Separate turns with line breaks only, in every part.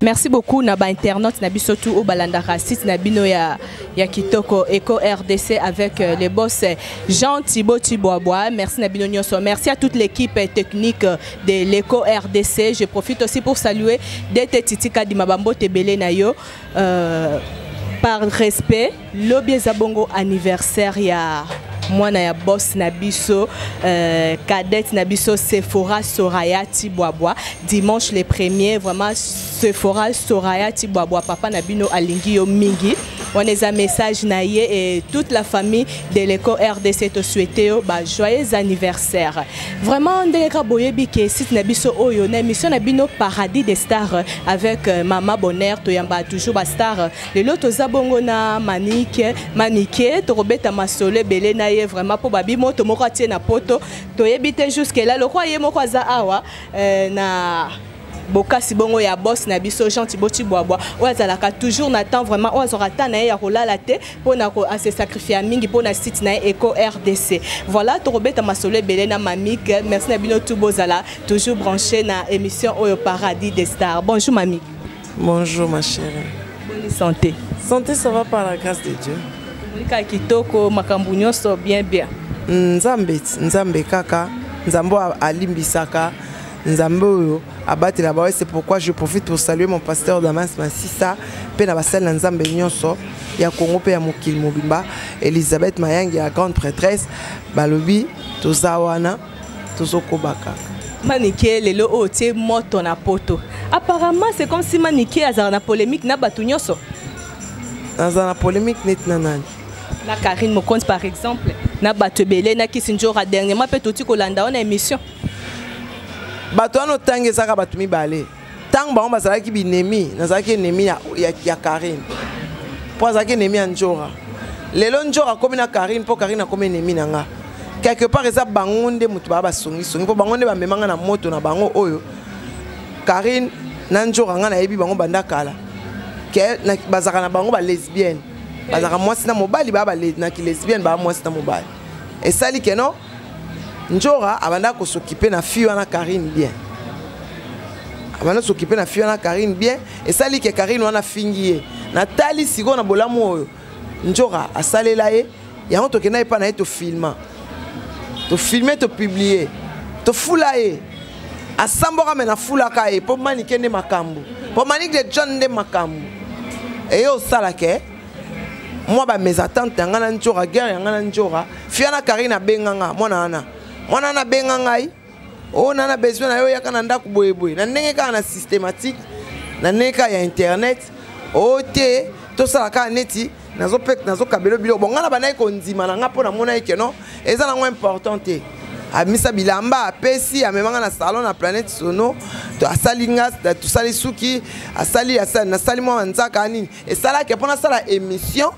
Merci beaucoup Naba Internet Nabiso tout au Balandara site Nabino ya Kitoko Eco RDC avec les boss Jean Thibaut Tiboabois. Merci Nabino Nyonso. Merci à toute l'équipe technique de l'Eco RDC. Je profite aussi pour saluer Dete Titika di Mabambo Tebele Nayo. Par respect, l'Obie Zabongo anniversaire ya Mwana ya boss Nabiso, cadette Nabiso Sephora Soraya Tiboabois. Dimanche le 1er, vraiment Sephora Soraya Tiboabois. Papa Nabino Alingio Mingi. On a un message naïe et toute la famille de l'Eco RDC te souhaite joyeux anniversaire. Vraiment, on a boyebi que site Nabiso Oyo, na émission Nabino Paradis des stars avec Mama Bonheur, Toyamba toujours ba star. Le lot Zabongo na Manike, Torobeta Masole Belé naïe vraiment pour babi moto moko tie na poto. Toyebite jusque là le croyez moko za awa na Bokasi bongo ya boss na biso Jean Thibaut Tiboabois ozalaka toujours n'attend vraiment ozorata na ya kolala te pona ko se sacrifier mingi pona site na Eco RDC. Voilà Torobeta Masole Belé na Mamik. Merci na bino tout bozala toujours branché na émission Oyo Paradis des stars. Bonjour Mamik.
Bonjour ma chérie.
Bonne santé.
Santé, ça va par la grâce de Dieu.
Monika Kitoko makambu nyonso bien.
Nzambe kaka, Nzambo alimbisaka, Nzambo abati là-bas. C'est pourquoi je profite pour saluer mon pasteur Damas Massissa, pe na basel Nzambe nyonso ya Congo pe ya mokili mobimba, Elisabeth Mayangi la grande prêtresse, balobi tozawana tozokobaka.
Maniké lelo otie moto na poto. Apparemment c'est comme si Maniké azara na polémique na batu nyonso.
Azara na polémique net nanani.
Na Karine Mokonzi par exemple, na batu belé na Kisinjora dernièrement pe toti kolanda on émission.
Bato ano tangi saka batu mibale. Tang ba on basala ki binemi, nazaki enemi ya Karine. Po azaki enemi ya Njora. Lelo Njora komi na Karine po Karine komi enemi nanga. Quelque part eza bangonde mutu ba songi po bangonde ba memanga na moto na bango oyo. Karine na Njora nga na yebi bango banda kala. Ke na bazaka na bango ba lesbienne. Bazaka mwasi na mobali ba na ki lesbienne ba mwasi na mobali. Et sali ke non Njora abanda ko s'occuper na fille na Karine bien. Abanda s'occuper na fille na Karine bien et sali ke Karine wana fingiye. Na tali siko na bolamu oyo. Njora asalela ye yango to kena epa na to filma. To filmer to publier. To fulaye. Asambora mena fulaka e po manike ne makambu. Po manike de John de makambu. Et yo sala ke moi ba mes attentes ngana Njora guerre ngana Njora fille na Karine benganga mwana na bengangai o nana besoin na yo yakana ndako boyeboy na ndenge ka na systématique na neka ya internet o te to sala ka neti nazo kabelo bilo bon ngana bana ko ndima na nga pona mona eke no eza na ngo importante amisa bilamba apesi amemanga na salon na planète sono to asalinga to sali suki asali na sali mo nzaka nini et sala ke pona sala émission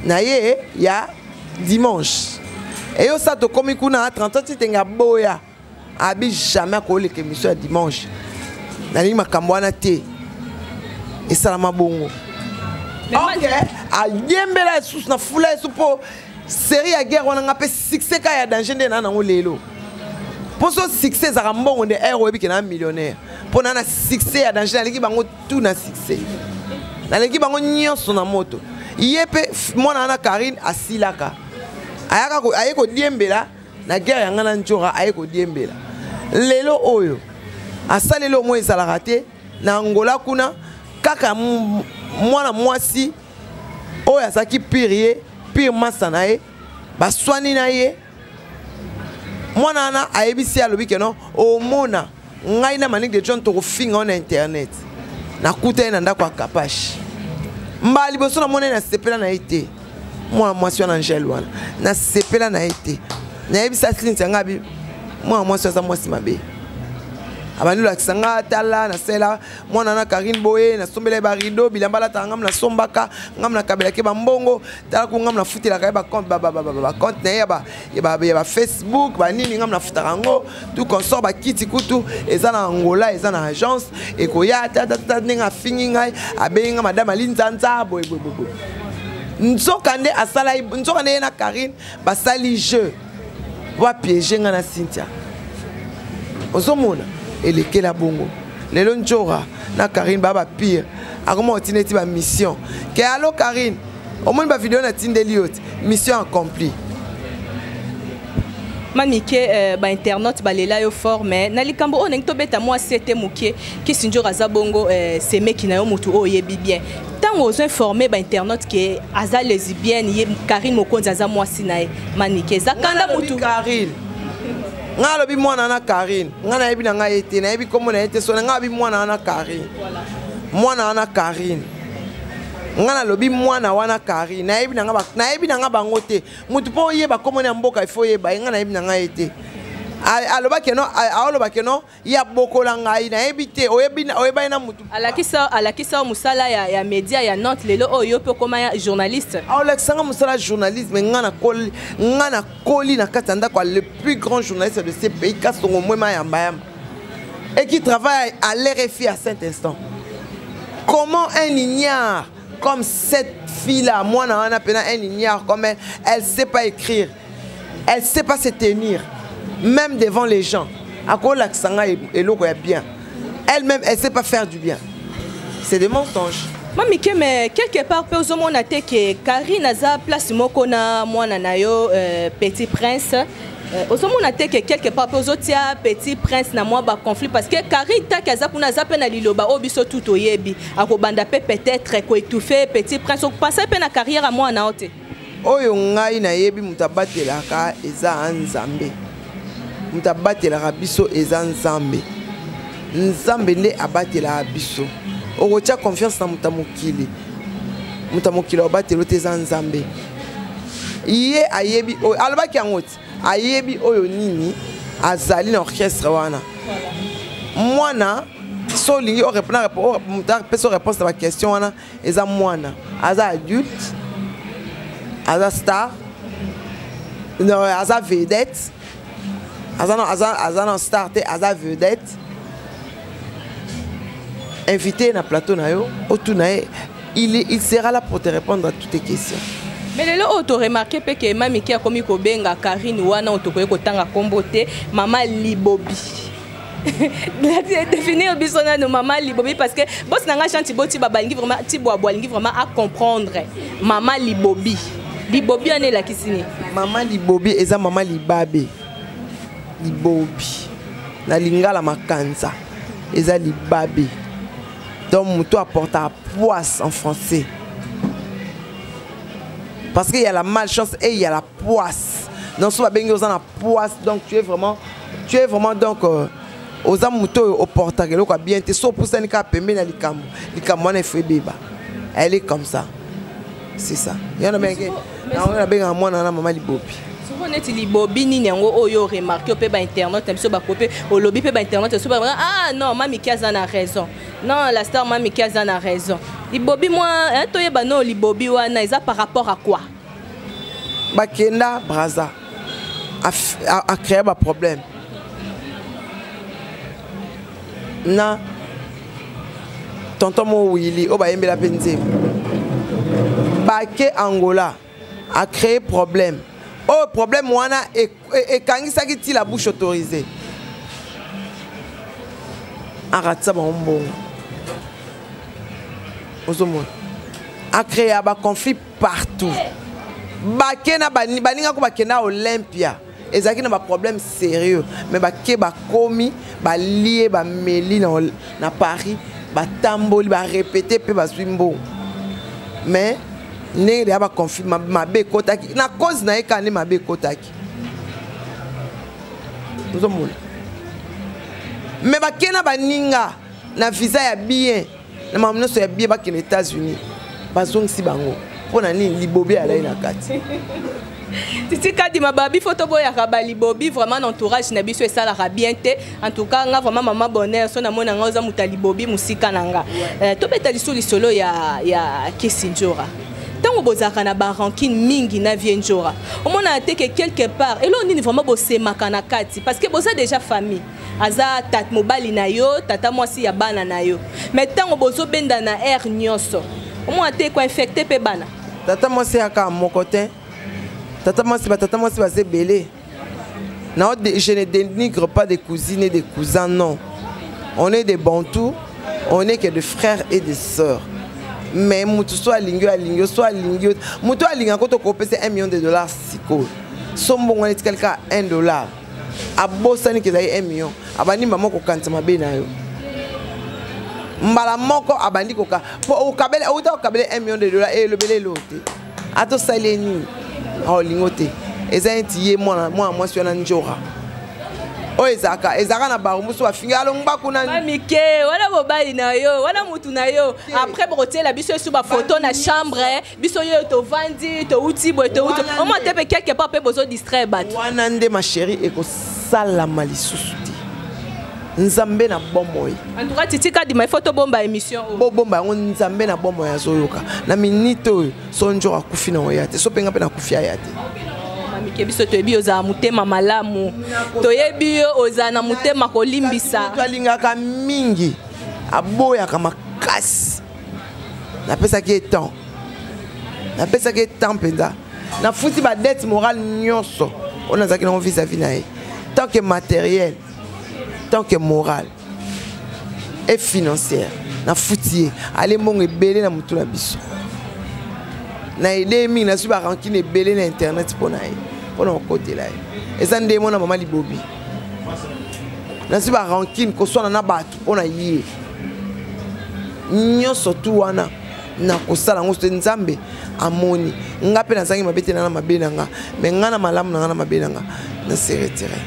na ye ya dimanche. Et yo ça to komi kuna 30 ans tenga boya abi jamais ko le émission dimanche na li makambo wana te et ça ma bongo OK a yembela sous na fula supo série ya guerre wana ngape succès ka ya danger de na ngo lelo poso succès za mbongo de héros bi na millionnaire pona na succès ya danger na liki bango tout na succès na liki bango nyonso na moto yepe mwana na Karine asilaka ayeko diembela na guerre ya ngana Njora ayeko diembela lelo oyo asalelo mo ezalaka te na Angola kuna kaka mwana mwasi oyo azaki pire masa na ye baswani na ye mwana na ayebisi alobi ke no omona ngai na Manique de John to finga na internet na kuta na ndako akapashi mbali boso na mona na sepela na ite moi na Angel wana na sepela na ite na yebisa client nga bi moi za mwasi mabe abandi la kisanga tala na sela mwana na Karine boye na sombela ba rido bilamba la tangam na sombaka ngam na kabela ke ba mbongo tala ku ngam na futila ka ba compte ba compte na ba Facebook ba nini ngam na futara ngo tout consort ba kiti kutu eza na Angola eza na agence e ko ya ta ninga finginga abenga madame Alinzanza boy nzokande asala nzokande na Karine basali jeu wa piéger nga na Cynthia ozomona elekela bongo lelo njora na Karine baba pire akoma otineti ba mission ke allo Karine au moins ba vidéo na tindeli yote mission accomplie.
Mamike ba internaute balela yo fort mais na likambo on ngto beta moi c'était mukie ki sinjora za bongo c'est meki na yo mutu o yebi bien tant aux informés ba internaute que aza lesbienne ye Karine Mokonzi aza moi sinae Mamike za kanda mutu
Karine nga lobi mwana na Karine nga na yebi na nga ete na yebi komo na ete so nga bi mwana na Karine mwana na Karine nga na lobi mwana wana Karine na yebi na nga bango te mutu po yeba komo na mboka ifo yeba nga na yebi na nga ete aloba keno ya bokola ngai na yebi te oyeba na mutu
alakisa musala ya media ya Nantes lelo oyo pe koma journaliste
alexanga musala journalisme nga na koli na katanda kwa le plus grand journaliste de ce pays Kasongo Mwema Yamba et qui travaille à l'RFI à cet instant. Comment un ignare comme cette fille-là, moi, un ignare comme elle sait pas écrire, elle sait pas se tenir, même devant les gens. À quoi l'accent est bien. Elle-même, elle sait pas faire du bien. C'est des mensonges.
Mamike, mais quelque part, peu aux hommes on a été que Karine a place moko na moi nayo Petit Prince. Aux hommes on a été que quelque part peu aux autres Petit Prince na moi ba conflit parce que Karine ta kaza kuna zape na liloba obiso tout oyebi akobanda peut-être ko étouffer Petit Prince on pense pe na carrière à moi na ote.
Oyo ngai na yebi mutabatela ka eza nzambe. Mutabatela biso eza nzambe. Nzambe ne abatela biso. Okotia confiance na mutamukili. Mutamukili obatelo te za nzambe. Iye ayebi oyo alobaki angoti. Ayebi oyo nini azali na orchestre wana. Mwana so lingi o répondre personne réponse à la question wana eza mwana. Aza adulte. Aza star. Non, aza vedette. Aza non star te aza vedette. Invité na plateau na yo, il sera là pour te répondre à toutes tes questions.
Mais le lot auto remarqué que Mamike a commis Kobenga Karine wana autokoye kotanga kombote Maman Libobi. Définir bisona no Maman Libobi parce que boss nanga chanti boti babalingi vraiment Tiboa boalingi vraiment à comprendre Maman Libobi. Libobi ane la kisini.
Maman Libobi eza Maman Libabe. Libobi. Na lingala makanza. Eza Libabe. Donc, Moutou apporte à poisse en français. Parce qu'il y a la malchance et il y a la poisse. Donc, si tu as la poisse, donc tu es vraiment donc aux amoutos au portail. Bien, tu es sur pour ça, tu elle est comme ça. C'est ça. Il y en a bien qui maman Libobi.
Souvent net Libobi ni nango oyo remarqué pe ba internet biso ba copé au lobby pe ba internet so ba ah non Mamike a raison. Non la star Mamike a raison. Libobi moi to yeba no Libobi wana eza par rapport à quoi?
Bakenda Braza a créé un problème. Na tonton mo Willy o ba yembe la penze. Baké Angola a créé problème. Oh, problème, wana et quand il s'agit de la bouche autorisée. Arrête ça, bon. A créé un conflit partout. Bakena baninga ko bakena Olympia. Ezaki na ba problème sérieux. Mais baké ba komi, ba lié, ba meli na Paris, ba tamboli, ba répéter pe ba swimbo. Mais il y a un conflit, mabe kotaki. Na cause na ekane mabe kotaki. Mais bakena baninga na visa ya bien. Na mamno so ya bien ba les États-Unis. Bazong si bango. Pona ni Libobi ala ina kati.
Titi kadi mababi photo boya ka Libobi vraiment entourage na biso esala ka bien te. En tout cas nga vraiment maman bonheur so na mona nga oza muta Libobi musika nanga. To beta lisolo ya Kisinjora. Tant bozaka na barankin mingi na vienjora. Au moins a été que quelque part et là on est vraiment bossé makana kati parce que boza déjà famille. Aza tat mobali na yo, tata mwasi ya bana na yo. Mais tant bozo benda na air nyonso. Au moins a été ko infecté pe bana.
Tata mwasi aka mokotin. Tata mwasi ba se belé. Non, je ne dénigre pas des cousines et des cousins non. On est des Bantous, on est que des frères et des sœurs. Mais mutu soit lingio, soit lingio. Mutu a lingio quand on peut $1 million siko. Sombo on est quelqu'un $1. A bossani que ça $1 million. Abani maman ko kanta mabena yo. Mbala moko abandi koka. Po okabele okabele $1 million et le belé loté. Ato saleni. Oh lingote. Eza ntiye moi sur na njora. Oh ezaka na barumuso wa finga longba kuna
mamike wala mobali na yo wala mutu na yo après broter la biso sur ba photo na chambre biso yo to vandi to uti bo to uti on m'a tépé quelque part pe besoin distraire bat
wana nde ma chérie eko sala malisusu nzambe na bomoy
en tout cas titika di ma photo bomba émission
bomba on nzambe na bomoy azoyoka na minute sonjo akufi na oyate so penga pe na kufi ayate
mamike biso toyebi oza mutema malamu toyebi oza na mutema kolimbisa
twalingaka mingi aboyaka makasi napesaki temps mpenza nafuti ba dette morale nyonso on azaki na vis-à-vis na ye tant que matériel tant que moral et financière nafuti ye ale mbongo ebele na mutu na biso na ide mingi na suba rankine ebele na internet pona ye pona okotela ye eza nde mona mama libobi na suba rankine koswana na bato pona ye nyonso tu wana na kosala ngo so nzambe amoni nga pe nazangi mabete na mabe na nga me nga na malamu na nga na mabe na nga na se retirer.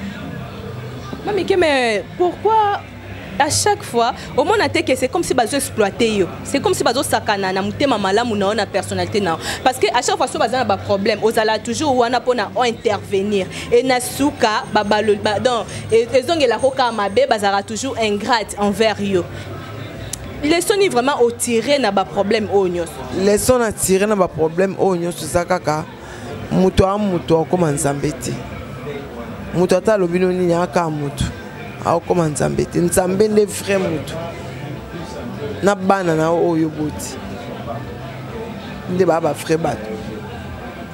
Mami mais pourquoi à chaque fois au moins que c'est comme si bazo exploiter c'est comme si bazo sakana na mutema malamu na ona personnalité na parce que à chaque fois so bazana ba problème ozala toujours wana pona intervenir et na suka babalo donc ezongela koka mabe bazara toujours ingrate envers yo. Leçon ni vraiment au tirer na ba problème onyos.
Leçon à tirer na ba problème onyos ça kaka muto comme nzambeti. Muto ata lobino ni aka muto. A comme nzambeti. Nzambe ne vrai muto. Na bana na oyo boti. Nde baba frère bato.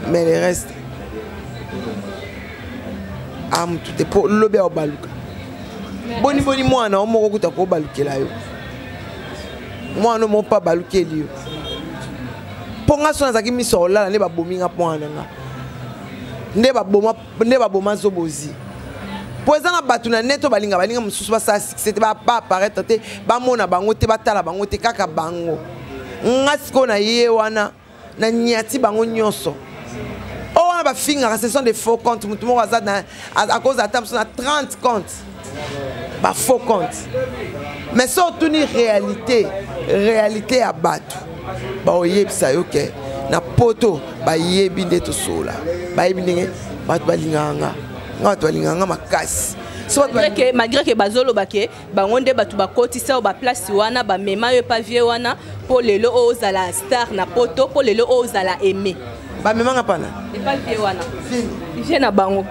Mais le reste am tout est pour lobe au baluka. Boni mwana o moko kuta ko balukela yo. Moi non mon pas baluke liyo. Ponga sona zaki misola ne ba bominga pona nga. Nde ba boma zobozi. Poza na batu na neto balinga mususu ba sa c'était ba apparaître te ba mona bango te batala bango te kaka bango. Ngasiko na ye wana na nyati bango nyonso. Oh on ba finga ce sont des faux comptes mutu mo waza na à cause de tam na 30 comptes. Ba faux comptes. Mais surtout ni réalité à battre. Ba oyebisa yo ke na poto ba yebi nde to sola. Ba yebi ndenge batu balinganga. Ngatu balinganga makasi.
Malgré que bazolo bake bangonde batu bakotisa ba place wana ba mema yo pavier wana pour lelo ozala star na poto pour lelo ozala aimé.
Ba mema ngapana.
E pavier wana. J'ai na bango.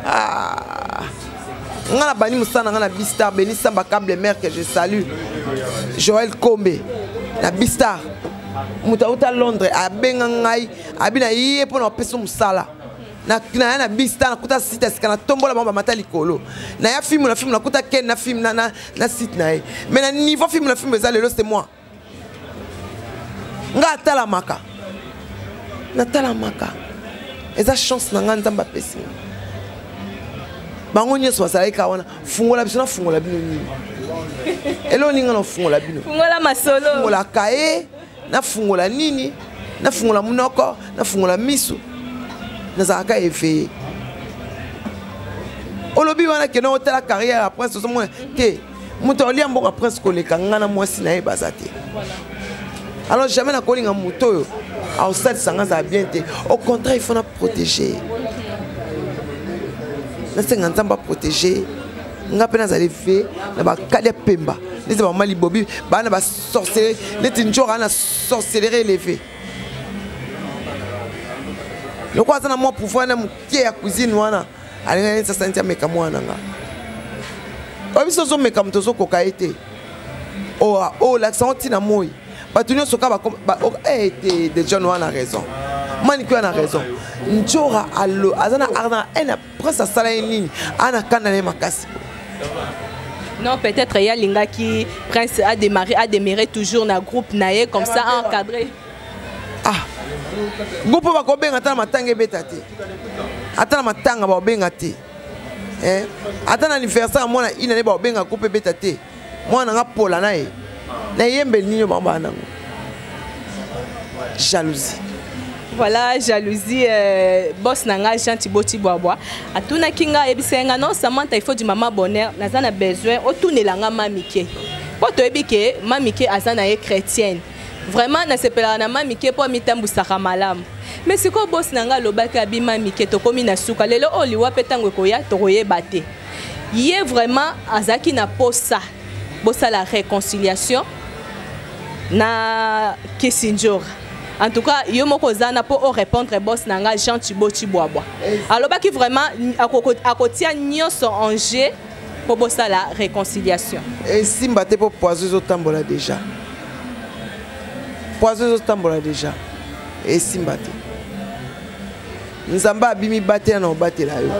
Ngana bani musana ngana Bistar Béni Samba câble mère que je salue. Joël Kombe na Bistar. Muta uta Londres abenga ngai abina yé pour na peso musala. Na Bistar na kuta site skana tombola mamba matali kolo. Na ya film na kuta ken na film na site na. Mais na niveau film na film ezalelo c'est moi. Nga tala maka. Na tala maka. Eza chance na nga nzamba pesi. Bango nyeso basala ikawana fungola biso na fungola bino nini elo ninga na fungola bino
fungola masolo
fungola kae na fungola nini na fungola munoko na fungola misu na zaka efe olobi wana ke no hôtel carrière après ce moment ke muto oli ambo après ce koleka ngana mwasi na ebazate alors jamais na kolinga muto yo au stade sanga za bien te au contraire il faut na protéger. Na senga nzamba protéger nga pena za levé na ba kale pemba les ba mali bobi ba na ba sorcellerie les tinjora na sorcellerie levé le quoi ça na moi pouvoir na mukie ya cuisine wana alinga nsa santia meka mwana nga obiso zo meka mtozo kokaete oh l'accent tina moi batunyo soka ba de John wana raison Manikou a raison. Njora allo azana arna ena presse sala nini ana kana ne makasi.
Non, peut-être il y a Linga qui Prince a démarré toujours dans le groupe naé comme ça encadré.
Ah, groupe va ko benga tala matanga betati. Atala matanga ba benga te. Atala anniversaire mona ina ne ba benga groupe betati. Mwana nga pola na ye. Na yembe ninyo bamba nango. Jalousie.
Voilà, jalousie, boss nanga Jean Thibaut Tiboabwa. Atuna kinga ebisenga non Samantha il faut du maman bonheur, nazana besoin otunelanga mamike. Po to ebike mamike azana ye chrétienne. Vraiment na sepela na mamike po mitambu saka malam. Mais siko boss nanga lobaka abi mamike to komi na suka lelo oliwa petango koya to koyeba te. Yé vraiment azaki na posa. Bossa la réconciliation na Kisinjora. En tout cas, yo moko zana pour répondre boss nanga Jean Thibaut Tiboabwa. Alors baki vraiment akotia nyonso en jeu pour bossa la réconciliation.
Et simba te pour poiseuse au tambola déjà. Poiseuse au tambola déjà. Et simba te. Nzamba abi mi batela na obatela yo.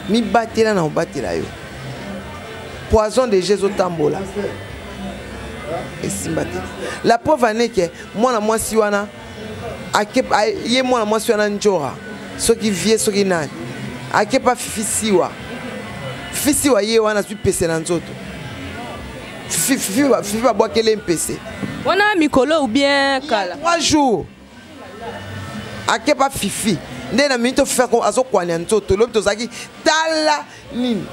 Mi batela na obatela yo. Poison de Jésus au tambola. Et simbate. La preuve est que moi si wana yé moi si wana njora ceux qui viennent ceux qui nani ake pas fifi siwa yé wana suis pese na nzoto fifi ba boire quel MPC
wana mikolo ou bien kala
3 jours ake pas fifi ndena minto faire ko azo kwanya nzoto lobito zaki tala nini.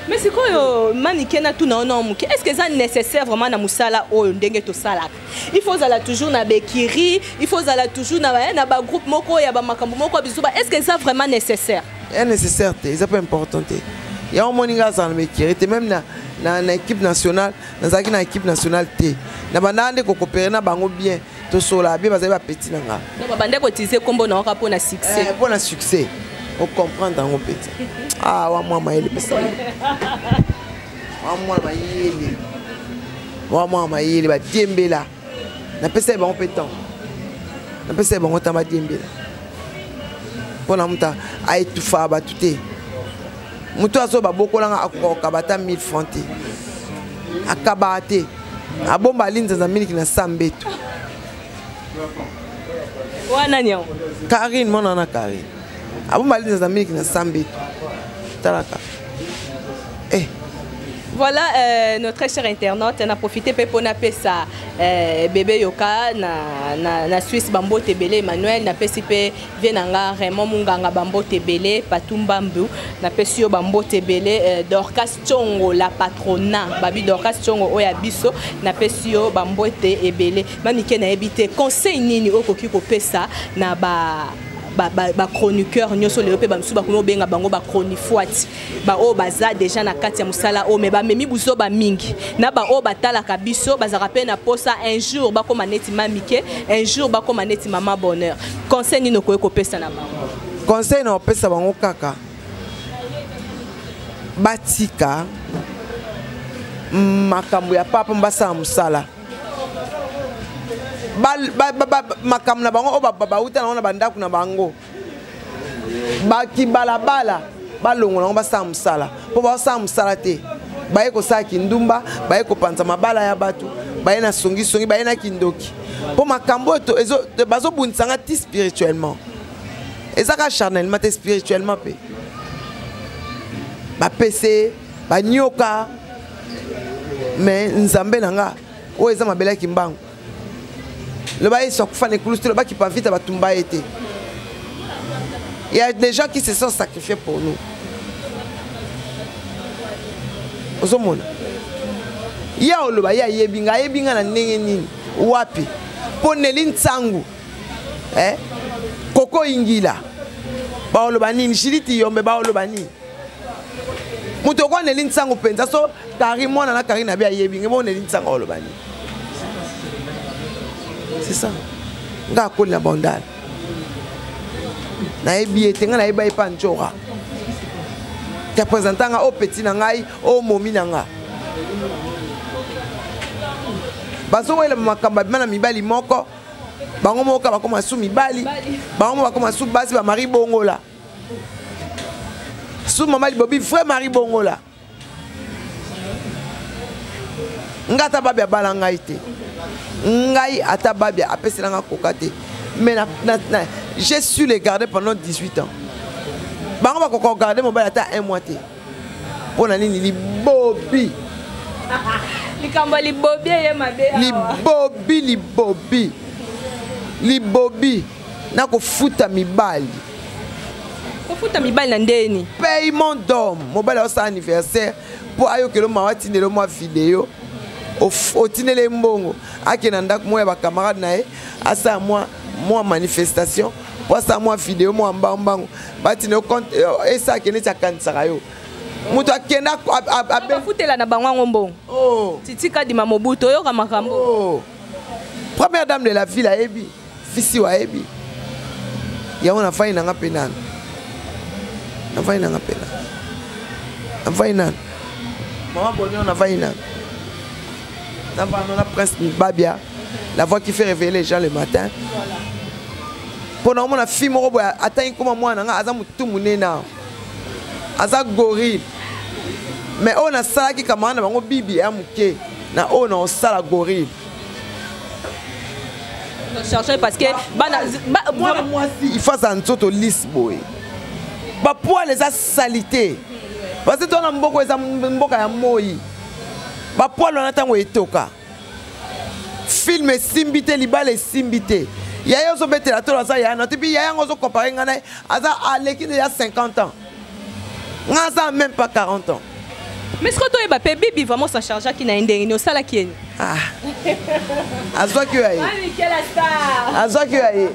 Mais c'est quoi manikena tout non est-ce que c'est nécessaire vraiment na musala o ndenge to salaka? Il faut aller toujours na bekiri, il faut aller toujours na ba groupe moko ya ba makambo moko bizuba. Est-ce que c'est vraiment nécessaire?
C'est nécessaire, c'est pas important. Il y a un moninga dans bekiri, même na équipe nationale, na équipe nationale té. Na bandande ko coopérer na bango bien, to sola bien parce que ba petit nanga.
Na bandande ko utiliser combo na pour na succès.
Pour na succès. On comprend dans mon petit. Ah, wa moi maïli pesa. Wa moi maïli. Wa moi maïli ba diembela. Na pesa ba on pétant. Na pesa ba on tamba diembela. Pona muta ay tufa ba tuté. Muto aso ba bokolanga akoka bata 1000 francs. Akabate. Abomba linza za miliki na sambetu.
Wana nyo.
Karine mona na Karine. Abou mali des amis qui ne sambi talaka.
Voilà notre cher internaute, on a profité pour napper ça bébé Yoka na Suisse Bambo Tebele Emmanuel na PCP Vienanga Raymond Munganga Bambo Tebele Patumbambu na PCO Bambo Tebele Dorcas Chongo la patrona babi Dorcas Chongo oya biso na PCO Bambo Te Ebele mamike na ebité conseil nini okoki ko pesa na ba chroniqueur nyoso le pe ba msuba kuno benga bango ba chronifuati ba o baza déjà na kati ya musala o me ba memi buzo ba mingi na ba o batala kabiso bazaka pe na posa un jour ba koma neti mamike un jour ba koma neti mama bonheur conseil ni noko ko pesa na bango
conseil na pesa bango kaka batika makambo ya papa mbasa musala makam na bango ba uta na bandako na bango baki balabala balongo na ba samsala po ba samsala te baye ko saki ndumba baye ko panza mabala ya batu baye na songi baye na kindoki po makambo to ezo bazo buntsanga ti spirituellement ezaka charnellement te spirituellement pe ba PC ba nyoka mais nzambe nanga o eza mabela kimbango le bail sont fan écluse le bail qui pas vite à batumba été. Il y a des gens qui se sont sacrifiés pour nous. Ozomona. Ya le bail ya yebinga na ndenge nini wapi poneli nsangu koko ingila ba le banini shiriti yombe ba le banini muto kwa neli nsangu penza so kari mwana na kari na bia yebinga mo neli nsangu le banini. C'est ça. Nga koli na bandal. Na ebiete nga na ebai panchora. Te présentanga au petit na ngai, au momi na nga. Baso wele makamba bana mibali moko. Bango moka bakoma su mibali. Bango bakoma su basi ba mari bongola. Su mama li bobi frère mari bongola. ngata babia bala ngai te ngai ata babia apeselanga kokate mais j'ai su les garder pendant 18 ans bango bakoko garder mobile ata 1 mois te pona nini libobi
likambo libobi ye mabe libobi na kofuta mibali na ndeni paiement d'homme mobile osa anniversaire po ayokelo mawatindelo mwa video otinele mbongo akena ndako moya ba camarade nae asa moi manifestation po asa moi video moi mbambango batine compte esa kene cha kansaka yo mutu akenda abafutela na bango mbongo titika di mamobuto yo kamakambo
première dame de la ville ayebi fisi wa ebi yango na faina nga penana na faina nga penana na faina maman bonheur na faina na faina prince Babia la voix qui fait réveiller les gens le matin pendant mon fille moko boya atteint comme moi nga aza mutu munena aza gorille mais on a sala ki kamana bango bibi ya muke na on a sala gorille
chercher parce que
moi si il faut ça nzoto lisboy ba poil les a salité parce que toi na mboko eza mboka ya moi ba poil on atango etoka film simbité libale simbité yaya zo betela to za ya na tipi yaya ngozo comparer ngana aza aleki de 50 ans ngaza même pas 40 ans
mais ce que toi ba bibi vraiment ça charge qui na ndenge no sala qui
azwa que aye
quelle star
azwa que aye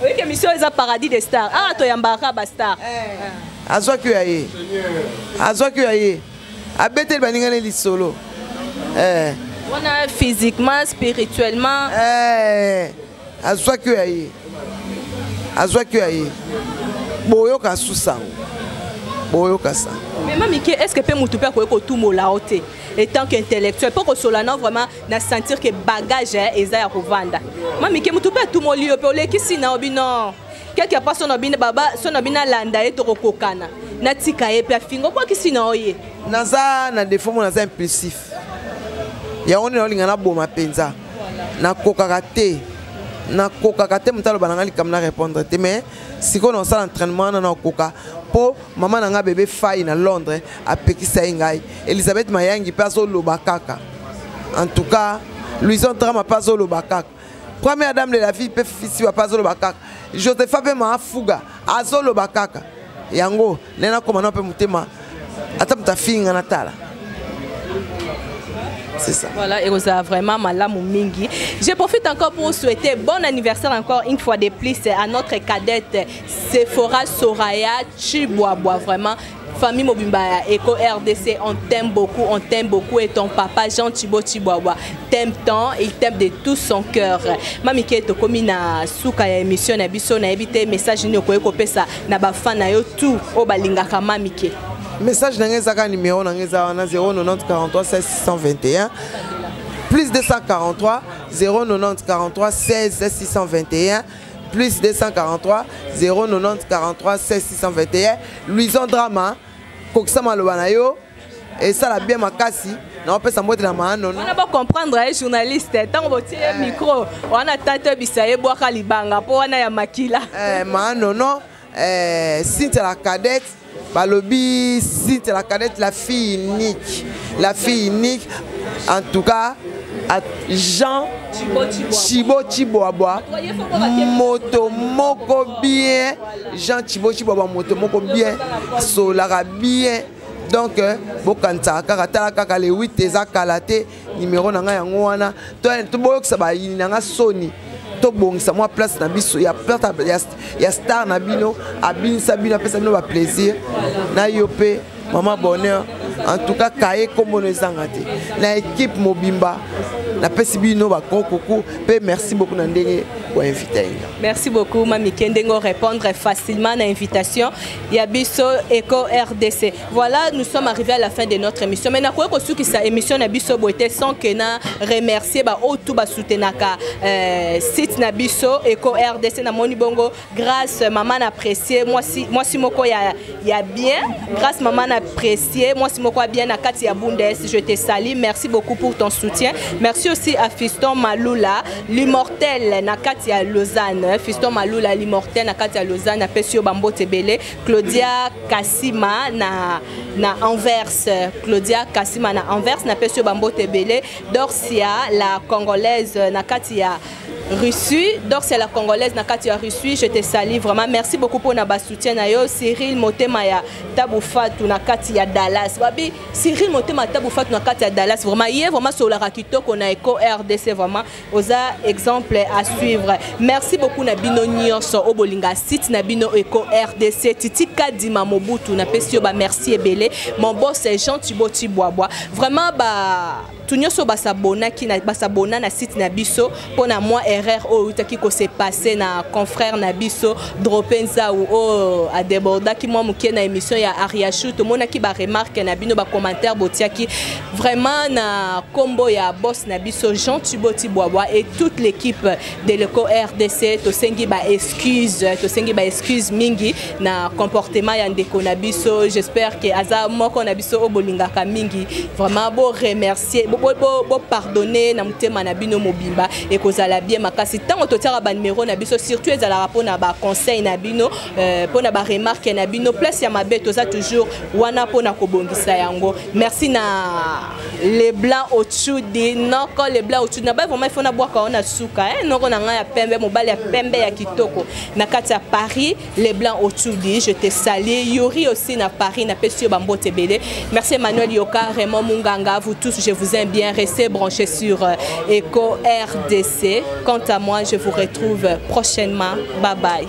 oui que mission est un paradis des stars to yambaka ba star
azwa que aye abetel baningane li solo
on a physiquement spirituellement
azwa que aye boyo ka susango boyo ka sa
mais mami est-ce que peut mutu pe ko tout mola oté et tant qu'intellectuel pour que solana vraiment na sentir que bagage eza ya kovanda mami ke mutu pe tout molio pe ole kisina obino quelque part son obina baba son obina landa et to kokana na tika e pe fingo kwa kisina oye
naza na défaut mon naza impulsif ya on na lingana boma penza na kokakate mutalo bananga likamna répondre te mais siko na sala entraînement na koka po maman nanga bébé faille na Londres a pekisa ngai Elisabeth Mayangi paso lobakaka en tout cas Louison Drama paso lobakaka première dame de la ville pe fisi wa paso lobakaka Josepha pe ma fuga azo lobakaka yango nena komana pe mutema ata mutafinga na tala. C'est ça.
Voilà, et vous avez vraiment malamu mingi. Je profite encore pour souhaiter bon anniversaire encore une fois de plus à notre cadette Sephora Soraya Chiboaboa. Vraiment, famille Mobimba Eco RDC, on t'aime beaucoup et ton papa Jean Thibaut Chiboaboa t'aime tant, il t'aime de tout son cœur. Mami Keto komi na suka ya émission na biso na ebité message ni okoye kopesa na ba fan na yo tout o balingaka mami ke.
Message n'angezaka numéro n'angeza na 090 43 16 621 plus 243 090 43 16 621 plus 243 090 43 16 621 Louison Drama kokisama lobana yo et ça la bien makasi na opesa mbote na maano
on a pas comprendre journaliste tant botie micro on a tante bisaye boaka libanga po wana ya makila
maano non Cynthia la cadette Balobi, Cynthia la cadette, la fille unique, en tout cas, à Jean Chiboaboa, moto moko bien, Jean Chiboaboa, moto moko bien, solara bien, donc, bokanta kaka kaka le 8 eza kalate numéro nanga yango wana, to boyo ça ba nanga Sony. Bon, ça moi place na biso ya star na bino abini sabino pesa bino ba plaisir na yope maman bonheur en tout cas kaye comme on ezanga te na équipe mobimba na pesi bino ba konkuku pe merci beaucoup na ndenge pour inviter.
Merci beaucoup Mami Kendengo répondre facilement à l'invitation. Yabiso Eco RDC. Voilà, nous sommes arrivés à la fin de notre émission. Mais na quoi que qui sa émission na biso boité sans que na remercier ba tout ba soutenaka site na biso Eco RDC na moni bongo grâce maman apprécié moi si moko ya bien grâce maman apprécié moi si moko bien na kati ya Bundes je te salue merci beaucoup pour ton soutien merci aussi à Fiston Malula l'immortel na kati ya Lausanne Fiston Malula l'immortel na kati ya Lausanne na Pesio Bambo Tebele Claudia Kassima na Anvers Claudia Kassima na Anvers na Pesio Bambo Tebele Dorcia la congolaise na kati ya Russie, Dorcia la congolaise na kati ya Russie, je te salue vraiment. Merci beaucoup pour na soutien na yo. Cyril Motema ya Taboufatu na kati ya Dallas. Babi Cyril Motema Taboufatu na kati ya Dallas. Vraiment hier vraiment sur la kitoko na Eco RDC vraiment oza exemple à suivre. Merci beaucoup na bino nyonso obolinga site na bino Eco RDC. Titi Kadima Mobutu na pesio ba merci ebele. Mon boss est Jean Thiboti Boisbois. Vraiment ba Tunyoso basabona ki na basabona na site na biso pona moi erreur o utaki ko se passer na confrère na biso Dropenza ou o a déborda ki moi muke na émission ya Ariachou to mona ki ba remarque na bino ba commentaire botiaki vraiment na combo ya boss na biso Jean Thiboti Boisbois et toute l'équipe de l'Eco RDC to sengi ba excuse mingi na comportement ya ndeko na biso j'espère que aza moko na biso o bolingaka mingi vraiment beau remercier bo pardonner na mutema na bino mobimba et kozala bien makasi tango totara ba numéro na biso surtout ezala rapona ba conseil na bino pona ba remarque na bino place ya mabe toza toujours wana pona kobongisa yango merci na les blancs au-dessus de non quand les blancs au-dessus na ba vraiment il faut na boire quand on a suka non on a ya pembe mobali ya pembe ya kitoko na kati ya Paris les blancs au-dessus de je te salue Yori aussi na Paris na Pesio Bambo Tebele merci Emmanuel Yoka Raymond Munganga vous tous je vous aime bien restez branchés sur Eco RDC. Quant à moi, je vous retrouve prochainement. Bye bye.